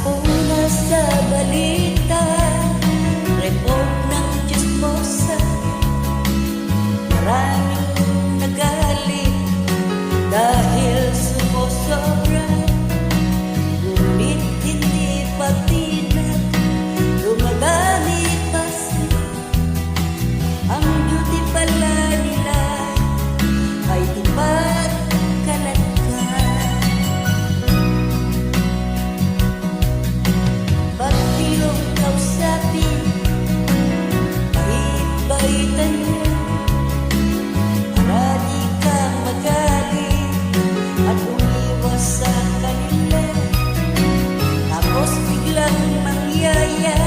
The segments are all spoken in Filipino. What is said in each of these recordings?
Una sa balita, report ng chismosa, maraming nagalit dahil sumusobra. Ngunit hindi patinag, dumadami pa sila. Ang beauty pala nila ay tipat kalatkan. Ba't iyong kausapin, bait-baitan mo, para di ka magalit at umiwas sa kanila. Tapos biglang mangyaya,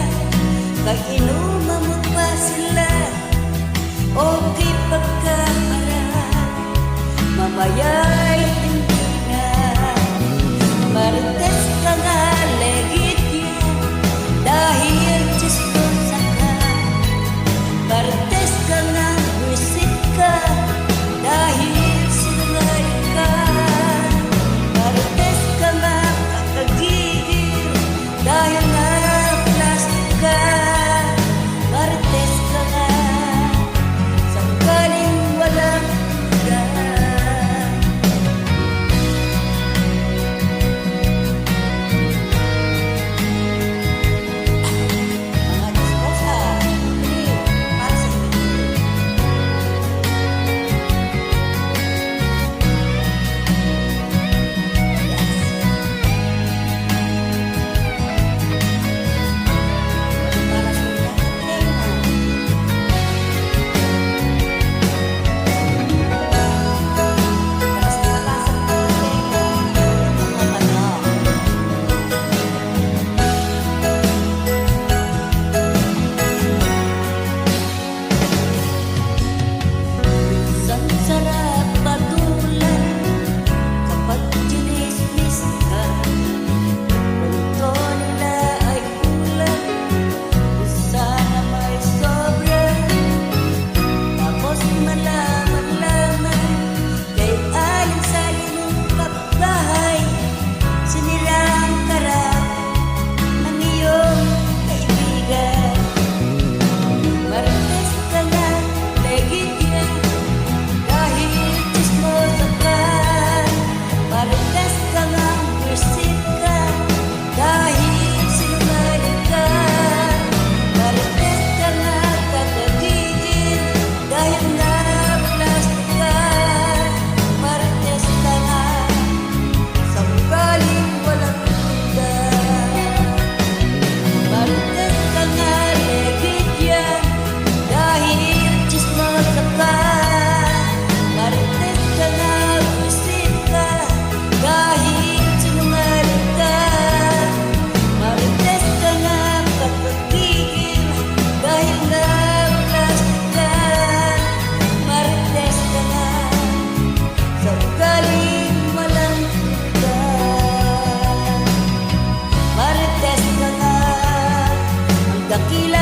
kainuman mo pa sila. Okay pagkaharap, mamaya'y hindi na. Marites ka nga, legit yan, dahil chismosa ka. Marites ka nga, wisit ka, dahil sinungaling ka. Marites ka nga, kakagigil, dahil nga plastic ka. Marites ka nga, sangkaling walang hanggan. Mga chismosa, hindi, para sa inyo. Para sa inyo. Isang sarap patulan kapag chinismis ka. Kwento nila ay kulang, sana may sobra. Tapos malaman-laman kay alin-salin ng kapbahay, sinilang karap ng iyong kaibigan. Marites ka nga, legit yan, dahil chismosa ka. Marites ka nga, wisit ka, dahil sinungaling ka. Marites ka nga, kakagigil, dahil nga plastic ka. Marites ka nga, sangkaling walang hanggan. Marites ka nga, legit yan, dahil chismosa ka. Marites ka nga, wisit ka, dahil sinungaling ka. Marites ka nga, kakagigil, dahil nga plastic ka. Marites ka nga, sangkaling walang hanggan. Marites ka nga, ang dakila